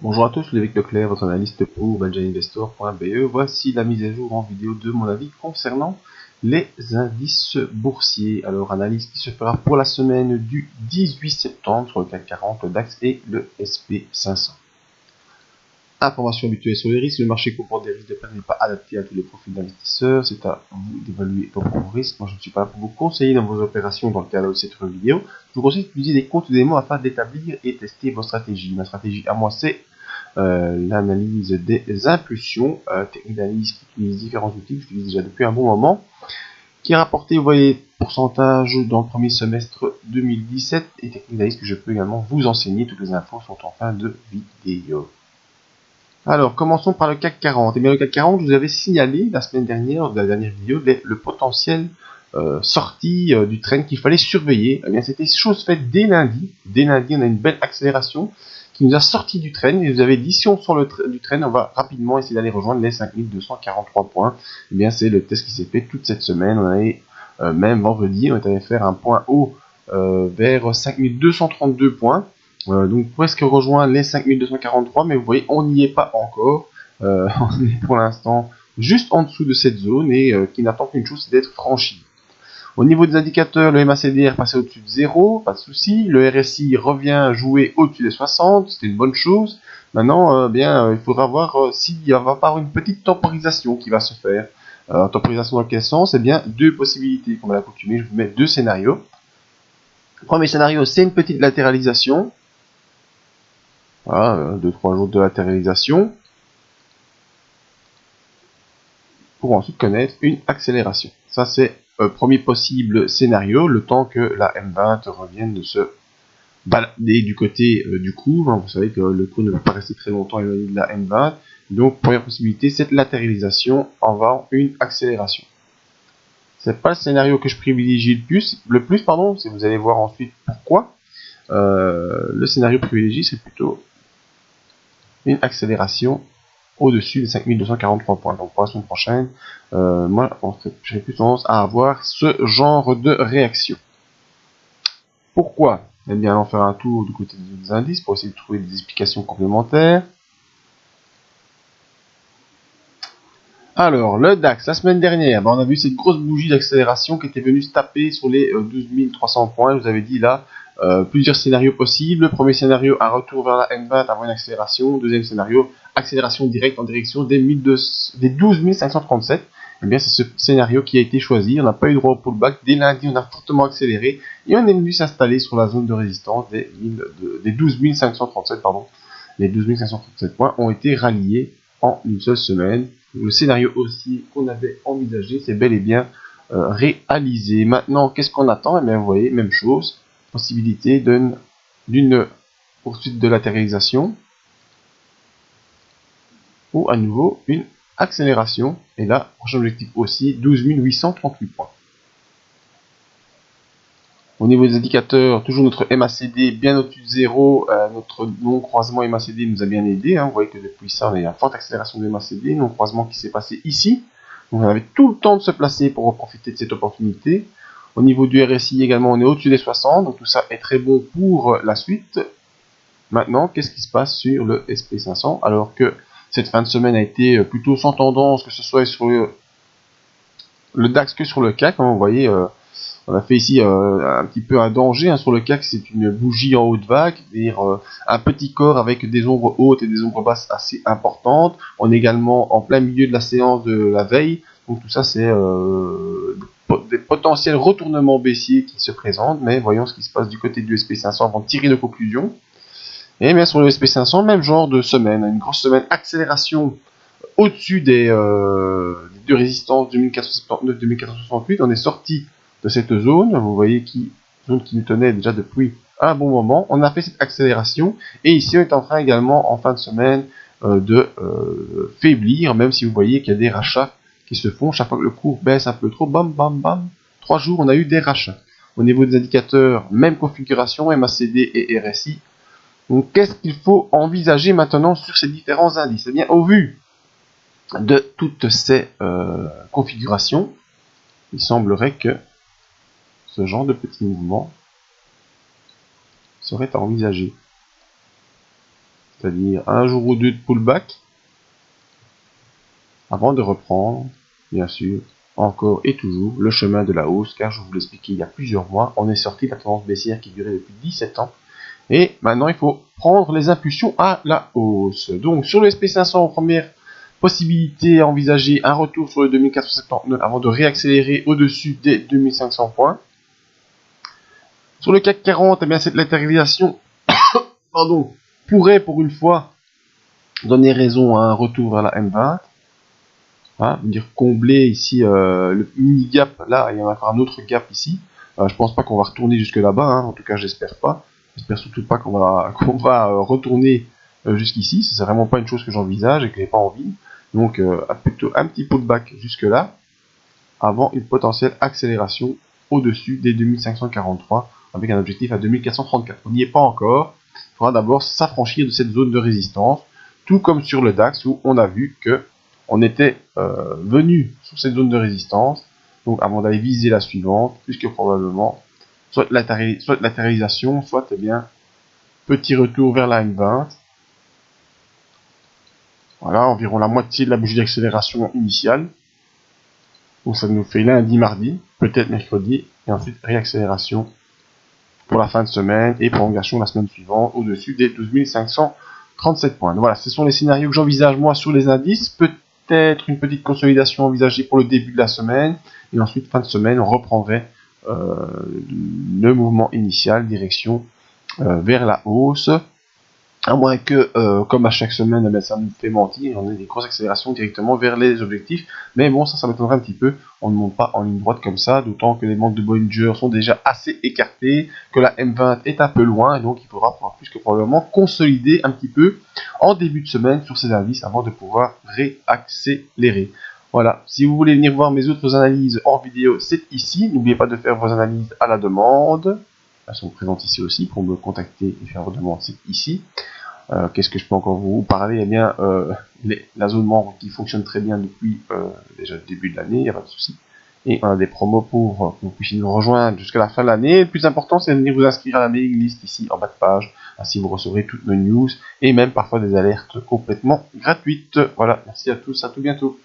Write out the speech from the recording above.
Bonjour à tous, je suis Lévesque Leclerc, votre analyste pour benjaminvestor.be. Voici la mise à jour en vidéo de mon avis concernant les indices boursiers. Alors, analyse qui se fera pour la semaine du 18 septembre sur le CAC 40, le DAX et le SP500. Information habituelle sur les risques, le marché comporte des risques de perte n'est pas adapté à tous les profils d'investisseurs, c'est à vous d'évaluer vos propres risques. Moi je ne suis pas là pour vous conseiller dans vos opérations dans le cadre de cette vidéo. Je vous conseille d'utiliser des comptes ou des mots afin d'établir et tester vos stratégies. Ma stratégie à moi c'est l'analyse des impulsions, technique d'analyse qui utilise différents outils que j'utilise déjà depuis un bon moment, qui est rapporté, vous voyez, pourcentage dans le premier semestre 2017 et technique d'analyse que je peux également vous enseigner. Toutes les infos sont en fin de vidéo. Alors, commençons par le CAC 40. Et bien, le CAC 40, je vous avais signalé la semaine dernière, dans la dernière vidéo, le potentiel sortie du trend qu'il fallait surveiller. Eh bien, c'était chose faite dès lundi. Dès lundi, on a une belle accélération qui nous a sorti du trend. Et je vous avais dit, si on sort du trend, on va rapidement essayer d'aller rejoindre les 5243 points. Eh bien, c'est le test qui s'est fait toute cette semaine. On avait, même vendredi, on est allé faire un point haut vers 5232 points. Donc presque rejoindre les 5243, mais vous voyez, on n'y est pas encore. On est pour l'instant juste en dessous de cette zone et qui n'attend qu'une chose, c'est d'être franchi. Au niveau des indicateurs, le MACD est passé au-dessus de 0, pas de souci. Le RSI revient jouer au-dessus des 60, c'est une bonne chose. Maintenant, il faudra voir s'il va pas avoir une petite temporisation qui va se faire. Temporisation dans quel sens? Eh bien, deux possibilités, comme à l'accoutumée, je vous mets deux scénarios. Le premier scénario, c'est une petite latéralisation. Voilà, 2-3 jours de latéralisation pour ensuite connaître une accélération. Ça, c'est premier possible scénario, le temps que la M20 revienne de se balader du côté du cours. Vous savez que le cours ne peut pas rester très longtemps éloigné de la M20. Donc, première possibilité, cette latéralisation en va une accélération. C'est pas le scénario que je privilégie le plus, si vous allez voir ensuite pourquoi. Le scénario privilégié, c'est plutôt une accélération au-dessus des 5243 points. Donc pour la semaine prochaine, moi, j'aurais plus tendance à avoir ce genre de réaction. Pourquoi? Eh bien, allons faire un tour du côté des indices pour essayer de trouver des explications complémentaires. Alors, le DAX, la semaine dernière, on a vu cette grosse bougie d'accélération qui était venue se taper sur les 12 300 points. Je vous avais dit là, plusieurs scénarios possibles. Premier scénario, un retour vers la M20 avant une accélération. Deuxième scénario, accélération directe en direction des 12 537. Eh bien, c'est ce scénario qui a été choisi. On n'a pas eu droit au pullback. Dès lundi, on a fortement accéléré et on est venu s'installer sur la zone de résistance des 12 537. Les 12 537 points ont été ralliés en une seule semaine. Le scénario aussi qu'on avait envisagé, c'est bel et bien réalisé. Maintenant, qu'est-ce qu'on attend? Eh bien, vous voyez, même chose, possibilité d'une poursuite de latéralisation ou à nouveau une accélération. Et là, prochain objectif aussi, 12 838 points. Au niveau des indicateurs, toujours notre MACD bien au-dessus de 0. Notre non-croisement MACD nous a bien aidé. Vous voyez que depuis ça, on a eu une forte accélération de MACD. Non-croisement qui s'est passé ici. Donc on avait tout le temps de se placer pour profiter de cette opportunité. Au niveau du RSI également, on est au-dessus des 60. Donc tout ça est très bon pour la suite. Maintenant, qu'est-ce qui se passe sur le SP500? Alors que cette fin de semaine a été plutôt sans tendance, que ce soit sur le DAX que sur le CAC. Vous voyez... on a fait ici un petit peu un danger sur le CAC, c'est une bougie en haute vague, c'est-à-dire un petit corps avec des ombres hautes et des ombres basses assez importantes. On est également en plein milieu de la séance de la veille, donc tout ça c'est des potentiels retournements baissiers qui se présentent, mais voyons ce qui se passe du côté du SP500 avant de tirer de conclusion. Et bien sur le SP500, même genre de semaine, une grosse semaine accélération au-dessus des deux résistances 2479-2468, on est sorti de cette zone, vous voyez zone qui nous tenait déjà depuis un bon moment. On a fait cette accélération et ici on est en train également en fin de semaine de faiblir, même si vous voyez qu'il y a des rachats qui se font chaque fois que le cours baisse un peu trop, bam bam bam, 3 jours on a eu des rachats. Au niveau des indicateurs, même configuration, MACD et RSI. Donc qu'est-ce qu'il faut envisager maintenant sur ces différents indices? Eh bien, au vu de toutes ces configurations, il semblerait que ce genre de petits mouvements serait à envisager. c'est-à-dire un jour ou deux de pullback, avant de reprendre, bien sûr, encore et toujours le chemin de la hausse, car je vous l'expliquais il y a plusieurs mois, on est sorti de la tendance baissière qui durait depuis 17 ans, et maintenant il faut prendre les impulsions à la hausse. Donc sur le SP500, première possibilité à envisager un retour sur le 2479 avant de réaccélérer au-dessus des 2500 points. Sur le CAC 40, eh bien, cette latéralisation pourrait pour une fois donner raison à un retour à la M20. Dire combler ici le mini gap, là il y en a encore un autre gap ici. Je pense pas qu'on va retourner jusque là-bas, en tout cas j'espère pas. J'espère surtout pas qu'on va retourner jusqu'ici. C'est vraiment pas une chose que j'envisage et que j'ai pas envie. Donc plutôt un petit pullback jusque là, avant une potentielle accélération au-dessus des 2543, avec un objectif à 2434. On n'y est pas encore. Il faudra d'abord s'affranchir de cette zone de résistance, tout comme sur le DAX où on a vu que on était venu sur cette zone de résistance, donc avant d'aller viser la suivante, puisque probablement soit latéralisation, soit petit retour vers la M20. Voilà, environ la moitié de la bougie d'accélération initiale. Donc ça nous fait lundi, mardi, peut-être mercredi, et ensuite réaccélération pour la fin de semaine et prolongation la semaine suivante au-dessus des 12 537 points. Donc voilà, ce sont les scénarios que j'envisage moi sur les indices. Peut-être une petite consolidation envisagée pour le début de la semaine, et ensuite fin de semaine on reprendrait le mouvement initial, direction vers la hausse, à moins que, comme à chaque semaine, ça nous fait mentir, on ait des grosses accélérations directement vers les objectifs, mais bon, ça m'étonnerait un petit peu, on ne monte pas en ligne droite comme ça, d'autant que les bandes de Bollinger sont déjà assez écartées, que la M20 est un peu loin, et donc il faudra plus que probablement consolider un petit peu en début de semaine sur ces indices avant de pouvoir réaccélérer. Voilà, si vous voulez venir voir mes autres analyses en vidéo, c'est ici. N'oubliez pas de faire vos analyses à la demande. Elles sont présentes ici aussi. Pour me contacter et faire vos demandes, c'est ici. Qu'est-ce que je peux encore vous parler? Eh bien, la zone membre qui fonctionne très bien depuis déjà le début de l'année, il n'y a pas de souci. Et on a des promos pour que vous puissiez nous rejoindre jusqu'à la fin de l'année. Le plus important, c'est de venir vous inscrire à la mailing list ici en bas de page. Ainsi, vous recevrez toutes nos news et même parfois des alertes complètement gratuites. Voilà, merci à tous, à tout bientôt.